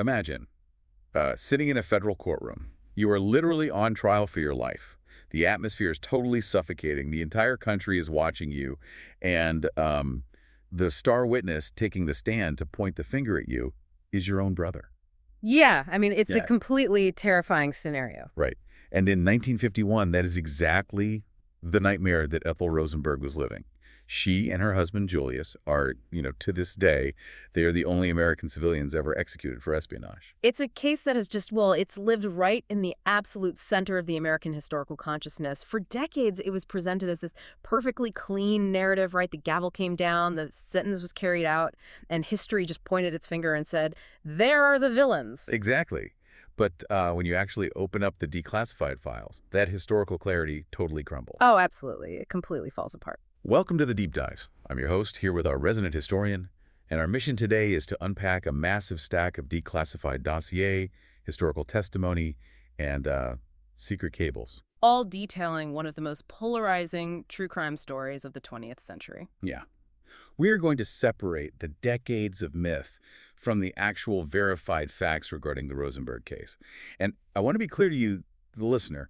Imagine sitting in a federal courtroom. You are literally on trial for your life. The atmosphere is totally suffocating. The entire country is watching you. And the star witness taking the stand to point the finger at you is your own brother. Yeah, I mean, it's a Yeah. completely terrifying scenario. Right. And in 1951, that is exactly the nightmare that Ethel Rosenberg was living. She and her husband, Julius, are, to this day, they are the only American civilians ever executed for espionage. It's a case that has just, well, it's lived right in the absolute center of the American historical consciousness. For decades, it was presented as this perfectly clean narrative, right? The gavel came down, the sentence was carried out, and history just pointed its finger and said, there are the villains. Exactly. But when you actually open up the declassified files, that historical clarity totally crumbles. Oh, absolutely. It completely falls apart. Welcome to the Deep Dives. I'm your host, here with our resident historian, and our mission today is to unpack a massive stack of declassified dossier, historical testimony, and secret cables. All detailing one of the most polarizing true crime stories of the 20th century. Yeah. We are going to separate the decades of myth from the actual verified facts regarding the Rosenberg case. And I want to be clear to you, the listener,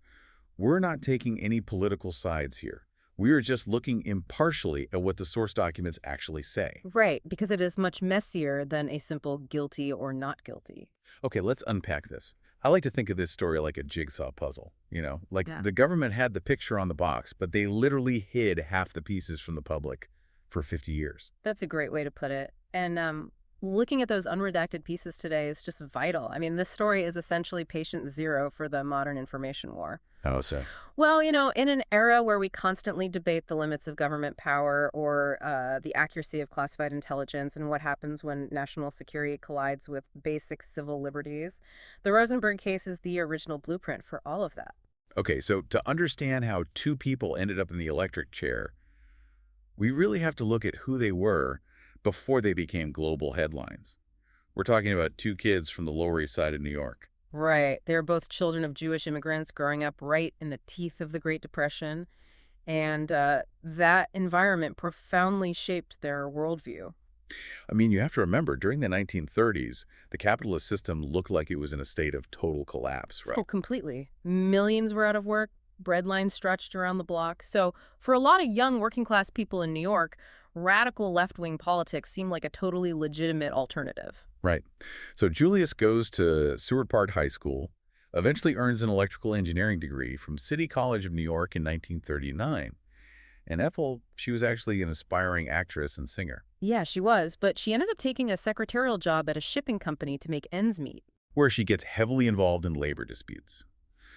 we're not taking any political sides here. We are just looking impartially at what the source documents actually say. Right, because it is much messier than a simple guilty or not guilty. Okay, let's unpack this. I like to think of this story like a jigsaw puzzle, like Yeah. the government had the picture on the box, but they literally hid half the pieces from the public for 50 years. That's a great way to put it. And looking at those unredacted pieces today is just vital. I mean, this story is essentially patient zero for the modern information war. Oh, so? Well, in an era where we constantly debate the limits of government power or the accuracy of classified intelligence and what happens when national security collides with basic civil liberties, the Rosenberg case is the original blueprint for all of that. Okay, so to understand how two people ended up in the electric chair, we really have to look at who they were before they became global headlines. We're talking about two kids from the Lower East Side of New York. Right. They're both children of Jewish immigrants growing up right in the teeth of the Great Depression. And that environment profoundly shaped their worldview. I mean, you have to remember, during the 1930s, the capitalist system looked like it was in a state of total collapse, right? Oh, completely. Millions were out of work, bread lines stretched around the block. So for a lot of young working class people in New York, radical left-wing politics seemed like a totally legitimate alternative. Right. So Julius goes to Seward Park High School, eventually earns an electrical engineering degree from City College of New York in 1939. And Ethel, she was actually an aspiring actress and singer, Yeah, she was, but she ended up taking a secretarial job at a shipping company to make ends meet. where she gets heavily involved in labor disputes.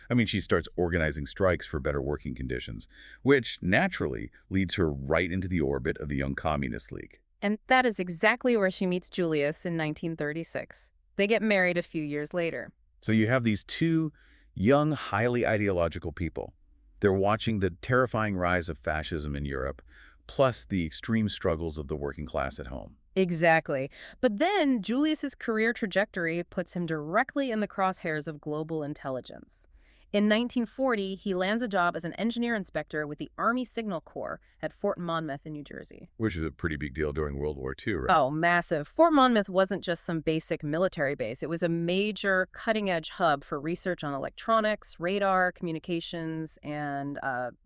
I mean, she starts organizing strikes for better working conditions, which naturally leads her right into the orbit of the Young Communist League. And that is exactly where she meets Julius in 1936. They get married a few years later. So you have these two young, highly ideological people. They're watching the terrifying rise of fascism in Europe, plus the extreme struggles of the working class at home. Exactly. But then Julius's career trajectory puts him directly in the crosshairs of global intelligence. In 1940, he lands a job as an engineer inspector with the Army Signal Corps at Fort Monmouth in New Jersey. Which is a pretty big deal during World War II, right? Oh, massive. Fort Monmouth wasn't just some basic military base. It was a major cutting-edge hub for research on electronics, radar, communications, and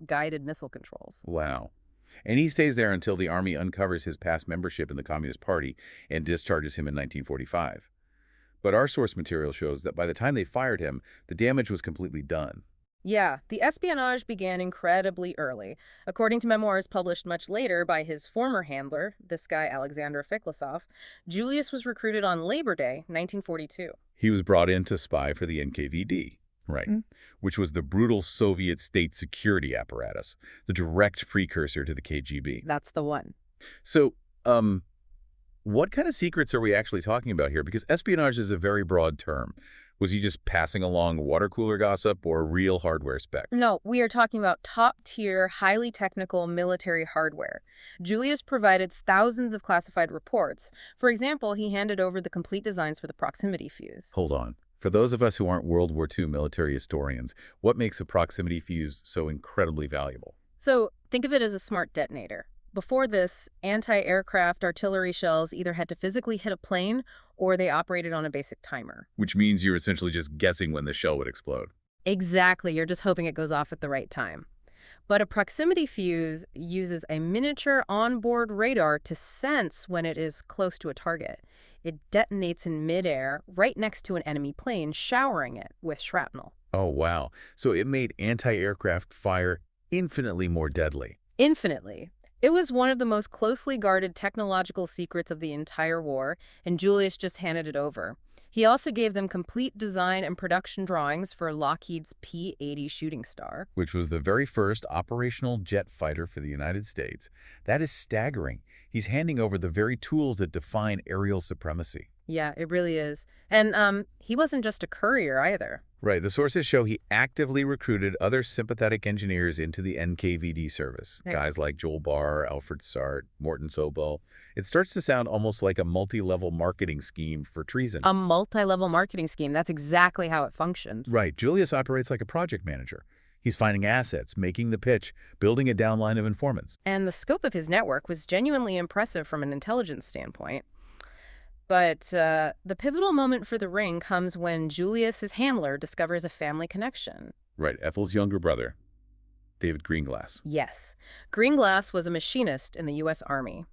guided missile controls. Wow. And he stays there until the Army uncovers his past membership in the Communist Party and discharges him in 1945. But our source material shows that by the time they fired him, the damage was completely done. Yeah, the espionage began incredibly early. According to memoirs published much later by his former handler, this guy Alexander Fiklasov, Julius was recruited on Labor Day, 1942. He was brought in to spy for the NKVD, right, which was the brutal Soviet state security apparatus, the direct precursor to the KGB. That's the one. So, what kind of secrets are we actually talking about here? Because espionage is a very broad term. Was he just passing along water cooler gossip or real hardware specs? No, we are talking about top-tier, highly technical military hardware. Julius provided thousands of classified reports. For example, he handed over the complete designs for the proximity fuse. Hold on. For those of us who aren't World War II military historians, what makes a proximity fuse so incredibly valuable? So think of it as a smart detonator. Before this, anti-aircraft artillery shells either had to physically hit a plane or they operated on a basic timer. Which means you're essentially just guessing when the shell would explode. Exactly, you're just hoping it goes off at the right time. But a proximity fuse uses a miniature onboard radar to sense when it is close to a target. It detonates in midair right next to an enemy plane, showering it with shrapnel. Oh, wow. So it made anti-aircraft fire infinitely more deadly. Infinitely. It was one of the most closely guarded technological secrets of the entire war, and Julius just handed it over. He also gave them complete design and production drawings for Lockheed's P-80 Shooting Star. Which was the very first operational jet fighter for the United States. That is staggering. He's handing over the very tools that define aerial supremacy. Yeah, it really is. And he wasn't just a courier either. Right. The sources show he actively recruited other sympathetic engineers into the NKVD service. Right. Guys like Joel Barr, Alfred Sart, Morton Sobel. It starts to sound almost like a multi-level marketing scheme for treason. A multi-level marketing scheme. That's exactly how it functioned. Right. Julius operates like a project manager. He's finding assets, making the pitch, building a downline of informants. And the scope of his network was genuinely impressive from an intelligence standpoint. But the pivotal moment for the ring comes when Julius's handler discovers a family connection. Right. Ethel's younger brother, David Greenglass. Yes. Greenglass was a machinist in the U.S. Army.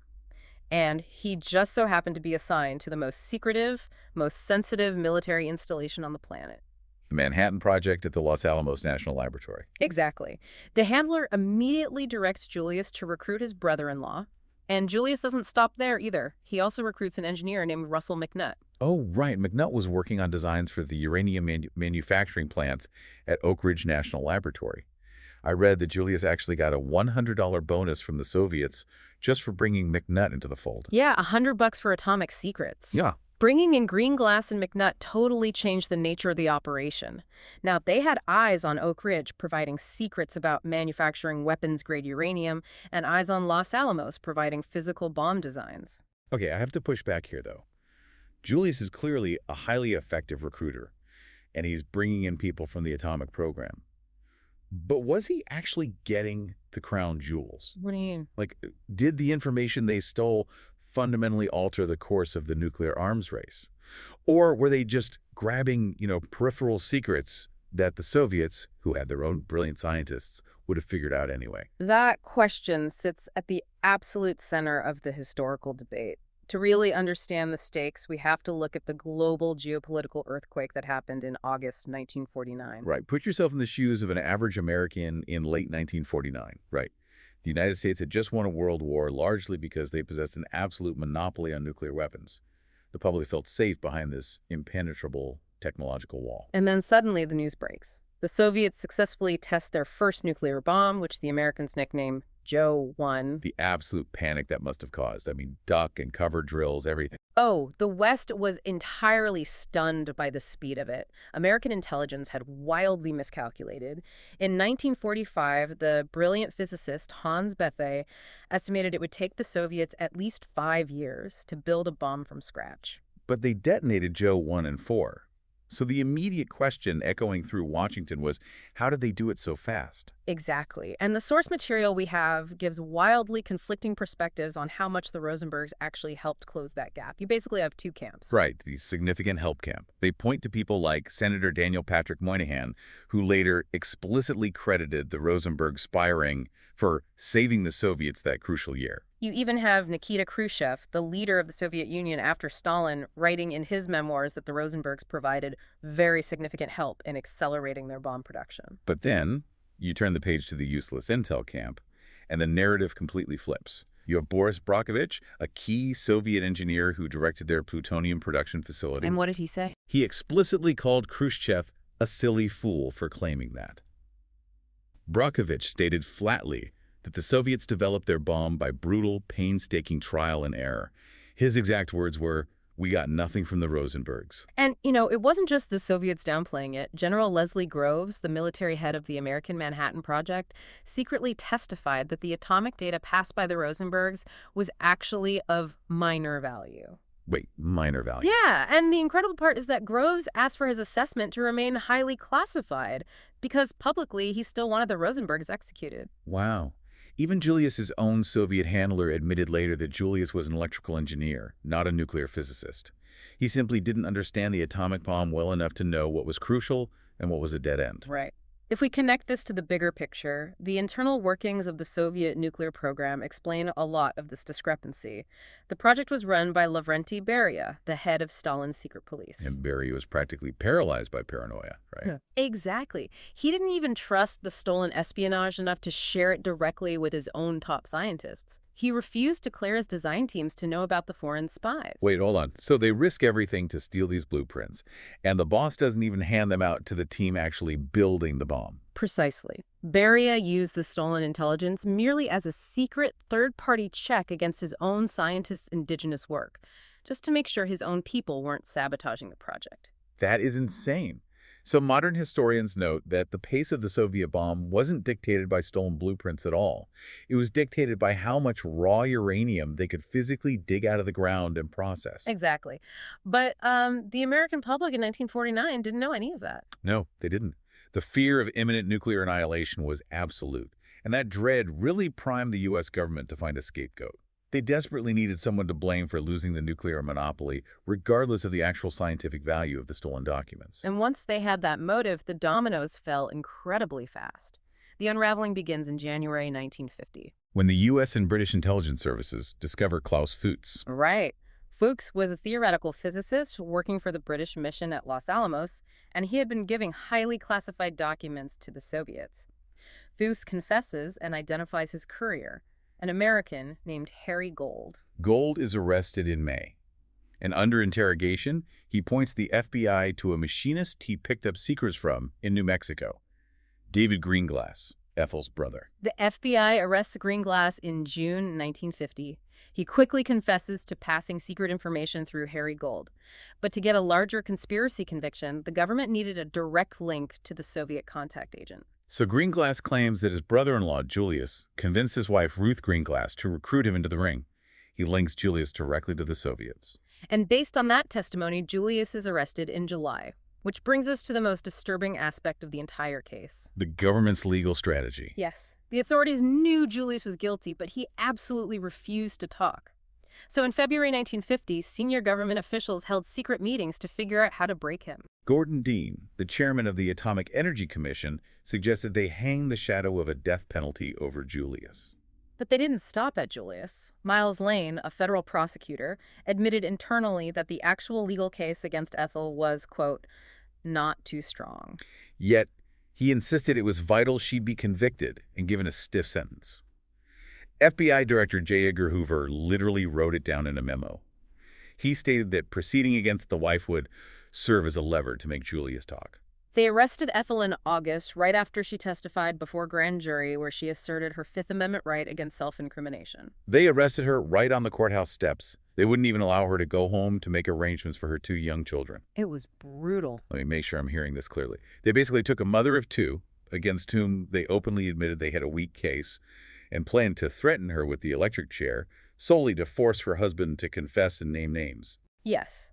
And he just so happened to be assigned to the most secretive, most sensitive military installation on the planet. The Manhattan Project at the Los Alamos National Laboratory. Exactly. The handler immediately directs Julius to recruit his brother-in-law. And Julius doesn't stop there either. He also recruits an engineer named Russell McNutt. Oh, right. McNutt was working on designs for the uranium manufacturing plants at Oak Ridge National Laboratory. I read that Julius actually got a $100 bonus from the Soviets just for bringing McNutt into the fold. Yeah, $100 for atomic secrets. Yeah. Bringing in Greenglass and McNutt totally changed the nature of the operation. Now, they had eyes on Oak Ridge, providing secrets about manufacturing weapons-grade uranium, and eyes on Los Alamos, providing physical bomb designs. Okay, I have to push back here, though. Julius is clearly a highly effective recruiter, and he's bringing in people from the atomic program. But was he actually getting the crown jewels? What do you mean? Like, did the information they stole fundamentally alter the course of the nuclear arms race? Or were they just grabbing, peripheral secrets that the Soviets, who had their own brilliant scientists, would have figured out anyway? That question sits at the absolute center of the historical debate. To really understand the stakes, we have to look at the global geopolitical earthquake that happened in August 1949. Right. Put yourself in the shoes of an average American in late 1949. Right. The United States had just won a world war largely because they possessed an absolute monopoly on nuclear weapons. The public felt safe behind this impenetrable technological wall. And then suddenly the news breaks. The Soviets successfully test their first nuclear bomb, which the Americans nicknamed Joe 1. The absolute panic that must have caused. I mean, duck and cover drills, everything. Oh, the West was entirely stunned by the speed of it. American intelligence had wildly miscalculated. In 1945, the brilliant physicist Hans Bethe estimated it would take the Soviets at least 5 years to build a bomb from scratch. But they detonated Joe 1 and 4. So the immediate question echoing through Washington was, how did they do it so fast? Exactly. And the source material we have gives wildly conflicting perspectives on how much the Rosenbergs actually helped close that gap. You basically have two camps. Right, the significant help camp. They point to people like Senator Daniel Patrick Moynihan, who later explicitly credited the Rosenberg spy ring for saving the Soviets that crucial year. You even have Nikita Khrushchev, the leader of the Soviet Union after Stalin, writing in his memoirs that the Rosenbergs provided very significant help in accelerating their bomb production. But then you turn the page to the useless intel camp, and the narrative completely flips. You have Boris Brockovich, a key Soviet engineer who directed their plutonium production facility. And what did he say? He explicitly called Khrushchev a silly fool for claiming that. Brockovich stated flatly that the Soviets developed their bomb by brutal, painstaking trial and error. His exact words were, "We got nothing from the Rosenbergs." And, it wasn't just the Soviets downplaying it. General Leslie Groves, the military head of the American Manhattan Project, secretly testified that the atomic data passed by the Rosenbergs was actually of minor value. Wait, minor value? Yeah, and the incredible part is that Groves asked for his assessment to remain highly classified because publicly he still wanted the Rosenbergs executed. Wow. Even Julius's own Soviet handler admitted later that Julius was an electrical engineer, not a nuclear physicist. He simply didn't understand the atomic bomb well enough to know what was crucial and what was a dead end. Right. If we connect this to the bigger picture, the internal workings of the Soviet nuclear program explain a lot of this discrepancy. The project was run by Lavrenti Beria, the head of Stalin's secret police. And Beria was practically paralyzed by paranoia, right? Yeah. Exactly. He didn't even trust the stolen espionage enough to share it directly with his own top scientists. He refused to clear his design teams to know about the foreign spies. Wait, hold on. So they risk everything to steal these blueprints, and the boss doesn't even hand them out to the team actually building the bomb. Precisely. Beria used the stolen intelligence merely as a secret third-party check against his own scientists' indigenous work, just to make sure his own people weren't sabotaging the project. That is insane. So modern historians note that the pace of the Soviet bomb wasn't dictated by stolen blueprints at all. It was dictated by how much raw uranium they could physically dig out of the ground and process. Exactly. But the American public in 1949 didn't know any of that. No, they didn't. The fear of imminent nuclear annihilation was absolute, and that dread really primed the U.S. government to find a scapegoat. They desperately needed someone to blame for losing the nuclear monopoly, regardless of the actual scientific value of the stolen documents. And once they had that motive, the dominoes fell incredibly fast. The unraveling begins in January 1950. When the U.S. and British intelligence services discover Klaus Fuchs. Right. Fuchs was a theoretical physicist working for the British mission at Los Alamos, and he had been giving highly classified documents to the Soviets. Fuchs confesses and identifies his courier, an American named Harry Gold. Gold is arrested in May, and under interrogation, he points the FBI to a machinist he picked up secrets from in New Mexico, David Greenglass, Ethel's brother. The FBI arrests Greenglass in June 1950. He quickly confesses to passing secret information through Harry Gold. But to get a larger conspiracy conviction, the government needed a direct link to the Soviet contact agent. So Greenglass claims that his brother-in-law, Julius, convinced his wife, Ruth Greenglass, to recruit him into the ring. He links Julius directly to the Soviets. And based on that testimony, Julius is arrested in July, which brings us to the most disturbing aspect of the entire case. The government's legal strategy. Yes. The authorities knew Julius was guilty, but he absolutely refused to talk. So in February 1950, senior government officials held secret meetings to figure out how to break him. Gordon Dean, the chairman of the Atomic Energy Commission, suggested they hang the shadow of a death penalty over Julius. But they didn't stop at Julius. Miles Lane, a federal prosecutor, admitted internally that the actual legal case against Ethel was, quote, not too strong. Yet, he insisted it was vital she be convicted and given a stiff sentence. FBI Director J. Edgar Hoover literally wrote it down in a memo. He stated that proceeding against the wife would serve as a lever to make Julius talk. They arrested Ethel in August, right after she testified before grand jury where she asserted her Fifth Amendment right against self-incrimination. They arrested her right on the courthouse steps. They wouldn't even allow her to go home to make arrangements for her 2 young children. It was brutal. Let me make sure I'm hearing this clearly. They basically took a mother of 2, against whom they openly admitted they had a weak case, and planned to threaten her with the electric chair, solely to force her husband to confess and name names. Yes.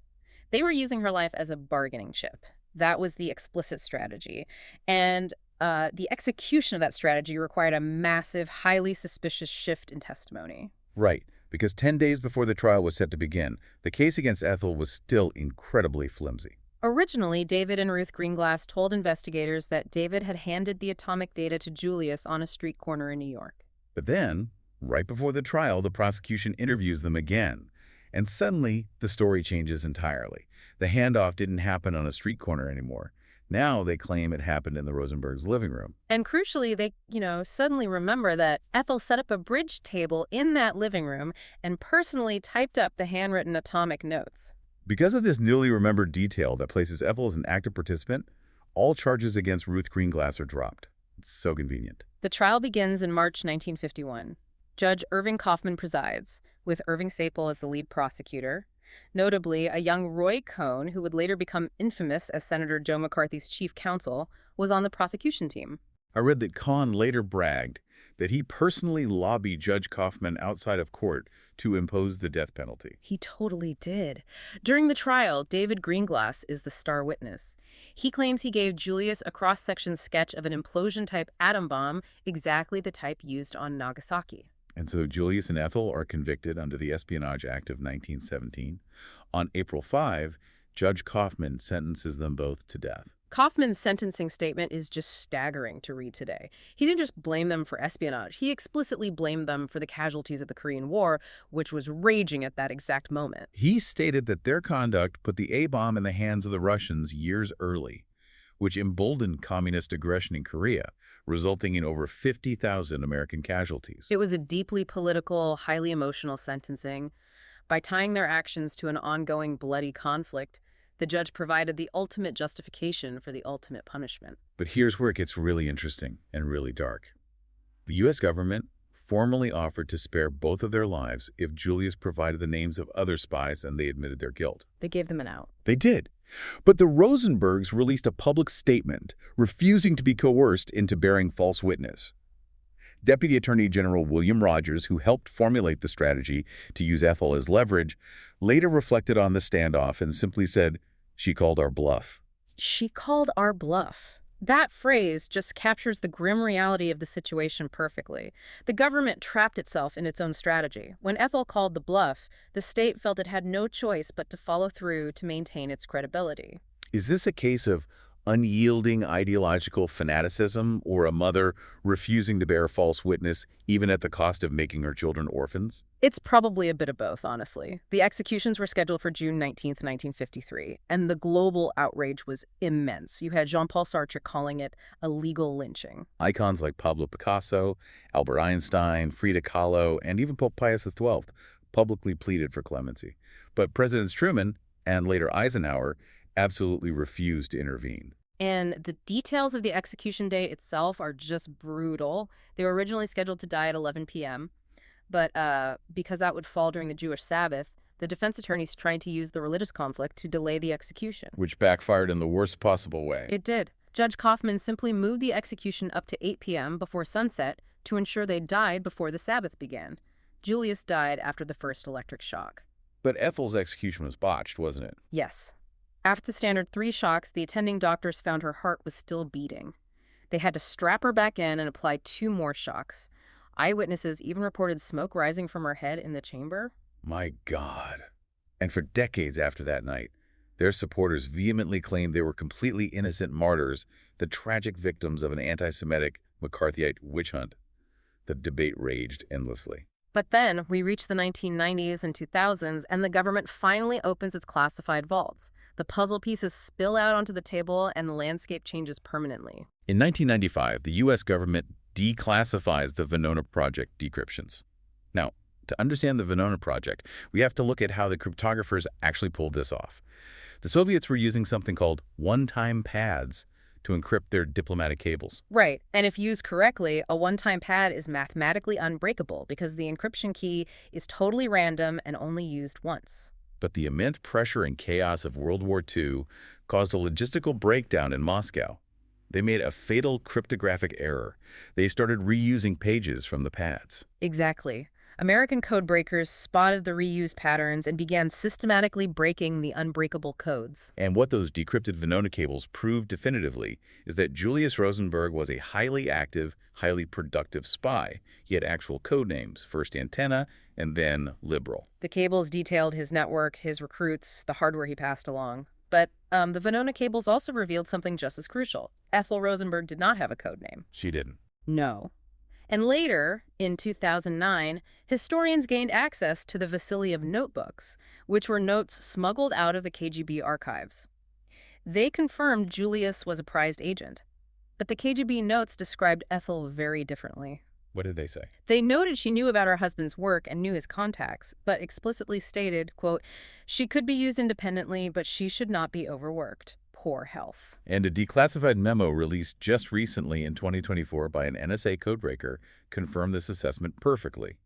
They were using her life as a bargaining chip. That was the explicit strategy. And the execution of that strategy required a massive, highly suspicious shift in testimony. Right, because 10 days before the trial was set to begin, the case against Ethel was still incredibly flimsy. Originally, David and Ruth Greenglass told investigators that David had handed the atomic data to Julius on a street corner in New York. But then, right before the trial, the prosecution interviews them again. And suddenly, the story changes entirely. The handoff didn't happen on a street corner anymore. Now they claim it happened in the Rosenbergs' living room. And crucially, they, suddenly remember that Ethel set up a bridge table in that living room and personally typed up the handwritten atomic notes. Because of this newly remembered detail that places Ethel as an active participant, all charges against Ruth Greenglass are dropped. It's so convenient. The trial begins in March 1951. Judge Irving Kaufman presides, with Irving Sapol as the lead prosecutor. Notably, a young Roy Cohn, who would later become infamous as Senator Joe McCarthy's chief counsel, was on the prosecution team. I read that Cohn later bragged that he personally lobbied Judge Kaufman outside of court to impose the death penalty. He totally did. During the trial, David Greenglass is the star witness. He claims he gave Julius a cross-section sketch of an implosion-type atom bomb, exactly the type used on Nagasaki. And so Julius and Ethel are convicted under the Espionage Act of 1917. On April 5, Judge Kaufman sentences them both to death. Kaufman's sentencing statement is just staggering to read today. He didn't just blame them for espionage. He explicitly blamed them for the casualties of the Korean War, which was raging at that exact moment. He stated that their conduct put the A-bomb in the hands of the Russians years early, which emboldened communist aggression in Korea, resulting in over 50,000 American casualties. It was a deeply political, highly emotional sentencing. By tying their actions to an ongoing bloody conflict, the judge provided the ultimate justification for the ultimate punishment. But here's where it gets really interesting and really dark. The U.S. government formally offered to spare both of their lives if Julius provided the names of other spies and they admitted their guilt. They gave them an out. They did. But the Rosenbergs released a public statement refusing to be coerced into bearing false witness. Deputy Attorney General William Rogers, who helped formulate the strategy to use Ethel as leverage, later reflected on the standoff and simply said, "She called our bluff." She called our bluff. That phrase just captures the grim reality of the situation perfectly. The government trapped itself in its own strategy. When Ethel called the bluff, the state felt it had no choice but to follow through to maintain its credibility. Is this a case of unyielding ideological fanaticism or a mother refusing to bear false witness even at the cost of making her children orphans? It's probably a bit of both, honestly. The executions were scheduled for June 19, 1953, and the global outrage was immense. You had Jean-Paul Sartre calling it a legal lynching. Icons like Pablo Picasso, Albert Einstein, Frida Kahlo, and even Pope Pius XII publicly pleaded for clemency. But Presidents Truman and later Eisenhower absolutely refused to intervene. And the details of the execution day itself are just brutal. They were originally scheduled to die at 11 p.m., but because that would fall during the Jewish Sabbath, the defense attorneys tried to use the religious conflict to delay the execution. Which backfired in the worst possible way. It did. Judge Kaufman simply moved the execution up to 8 p.m. before sunset to ensure they died before the Sabbath began. Julius died after the first electric shock. But Ethel's execution was botched, wasn't it? Yes. After the standard 3 shocks, the attending doctors found her heart was still beating. They had to strap her back in and apply 2 more shocks. Eyewitnesses even reported smoke rising from her head in the chamber. My God. And for decades after that night, their supporters vehemently claimed they were completely innocent martyrs, the tragic victims of an anti-Semitic McCarthyite witch hunt. The debate raged endlessly. But then we reach the 1990s and 2000s, and the government finally opens its classified vaults. The puzzle pieces spill out onto the table, and the landscape changes permanently. In 1995, the U.S. government declassifies the Venona Project decryptions. Now, to understand the Venona Project, we have to look at how the cryptographers actually pulled this off. The Soviets were using something called one-time pads to encrypt their diplomatic cables. Right, and if used correctly, a one-time pad is mathematically unbreakable because the encryption key is totally random and only used once. But the immense pressure and chaos of World War II caused a logistical breakdown in Moscow. They made a fatal cryptographic error. They started reusing pages from the pads. Exactly. American code breakers spotted the reuse patterns and began systematically breaking the unbreakable codes. And what those decrypted Venona cables proved definitively is that Julius Rosenberg was a highly active, highly productive spy. He had actual code names, first Antenna and then Liberal. The cables detailed his network, his recruits, the hardware he passed along. But the Venona cables also revealed something just as crucial. Ethel Rosenberg did not have a code name. She didn't. No. And later, in 2009, historians gained access to the Vasiliev notebooks, which were notes smuggled out of the KGB archives. They confirmed Julius was a prized agent, but the KGB notes described Ethel very differently. What did they say? They noted she knew about her husband's work and knew his contacts, but explicitly stated, quote, she could be used independently, but she should not be overworked. Poor health. And a declassified memo released just recently in 2024 by an NSA codebreaker confirmed this assessment perfectly.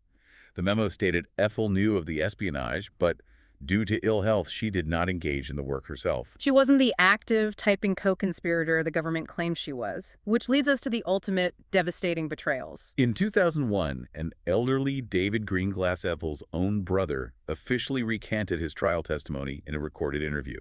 The memo stated Ethel knew of the espionage, but Due to ill health, she did not engage in the work herself. She wasn't the active, typing co-conspirator the government claims she was, which leads us to the ultimate devastating betrayals. In 2001, an elderly David Greenglass Ethel's own brother officially recanted his trial testimony in a recorded interview.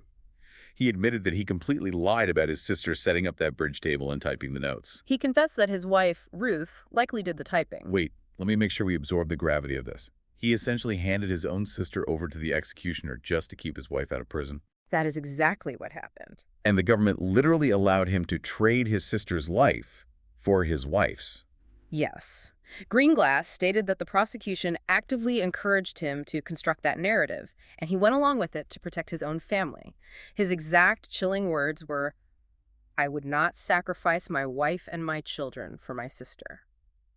He admitted that he completely lied about his sister setting up that bridge table and typing the notes. He confessed that his wife, Ruth, likely did the typing. Wait, let me make sure we absorb the gravity of this. He essentially handed his own sister over to the executioner just to keep his wife out of prison. That is exactly what happened. And the government literally allowed him to trade his sister's life for his wife's. Yes. Greenglass stated that the prosecution actively encouraged him to construct that narrative, and he went along with it to protect his own family. His exact chilling words were, "I would not sacrifice my wife and my children for my sister."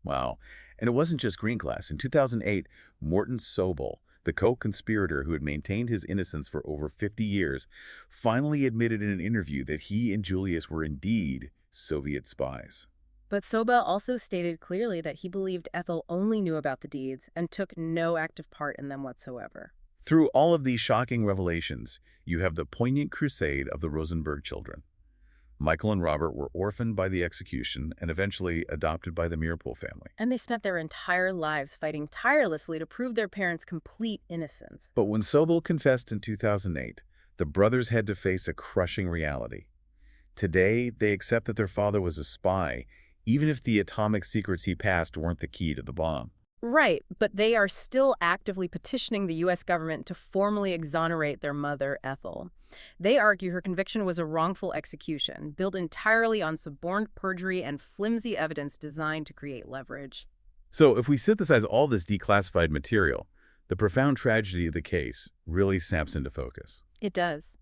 Wow. And it wasn't just Greenglass. In 2008, Morton Sobel, the co-conspirator who had maintained his innocence for over 50 years, finally admitted in an interview that he and Julius were indeed Soviet spies. But Sobel also stated clearly that he believed Ethel only knew about the deeds and took no active part in them whatsoever. Through all of these shocking revelations, you have the poignant crusade of the Rosenberg children. Michael and Robert were orphaned by the execution and eventually adopted by the Meerpool family. And they spent their entire lives fighting tirelessly to prove their parents' complete innocence. But when Sobel confessed in 2008, the brothers had to face a crushing reality. Today, they accept that their father was a spy, even if the atomic secrets he passed weren't the key to the bomb. Right, but they are still actively petitioning the U.S. government to formally exonerate their mother, Ethel. They argue her conviction was a wrongful execution, built entirely on suborned perjury and flimsy evidence designed to create leverage. So if we synthesize all this declassified material, the profound tragedy of the case really snaps into focus. It does.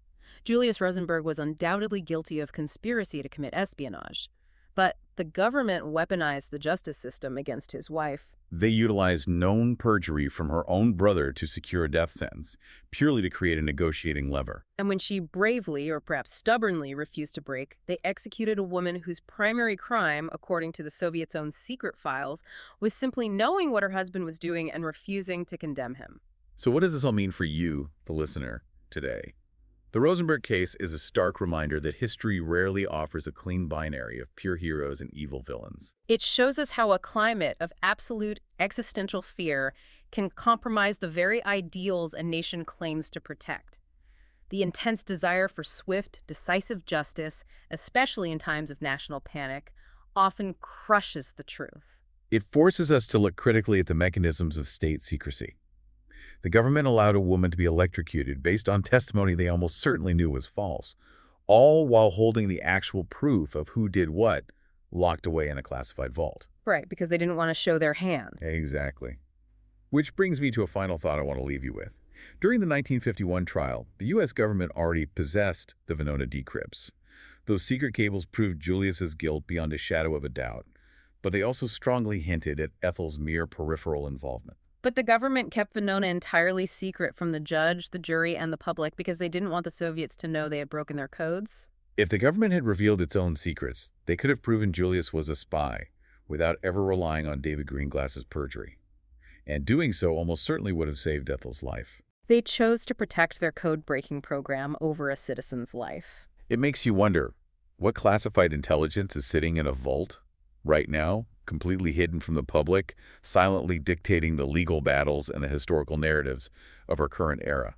Julius Rosenberg was undoubtedly guilty of conspiracy to commit espionage. But the government weaponized the justice system against his wife. They utilized known perjury from her own brother to secure a death sentence, purely to create a negotiating lever. And when she bravely, or perhaps stubbornly, refused to break, they executed a woman whose primary crime, according to the Soviets' own secret files, was simply knowing what her husband was doing and refusing to condemn him. So what does this all mean for you, the listener, today? The Rosenberg case is a stark reminder that history rarely offers a clean binary of pure heroes and evil villains. It shows us how a climate of absolute existential fear can compromise the very ideals a nation claims to protect. The intense desire for swift, decisive justice, especially in times of national panic, often crushes the truth. It forces us to look critically at the mechanisms of state secrecy. The government allowed a woman to be electrocuted based on testimony they almost certainly knew was false, all while holding the actual proof of who did what locked away in a classified vault. Right, because they didn't want to show their hand. Exactly. Which brings me to a final thought I want to leave you with. During the 1951 trial, the U.S. government already possessed the Venona decrypts. Those secret cables proved Julius's guilt beyond a shadow of a doubt, but they also strongly hinted at Ethel's mere peripheral involvement. But the government kept Venona entirely secret from the judge, the jury, and the public because they didn't want the Soviets to know they had broken their codes. If the government had revealed its own secrets, they could have proven Julius was a spy without ever relying on David Greenglass's perjury. And doing so almost certainly would have saved Ethel's life. They chose to protect their code-breaking program over a citizen's life. It makes you wonder, what classified intelligence is sitting in a vault right now, completely hidden from the public, silently dictating the legal battles and the historical narratives of our current era?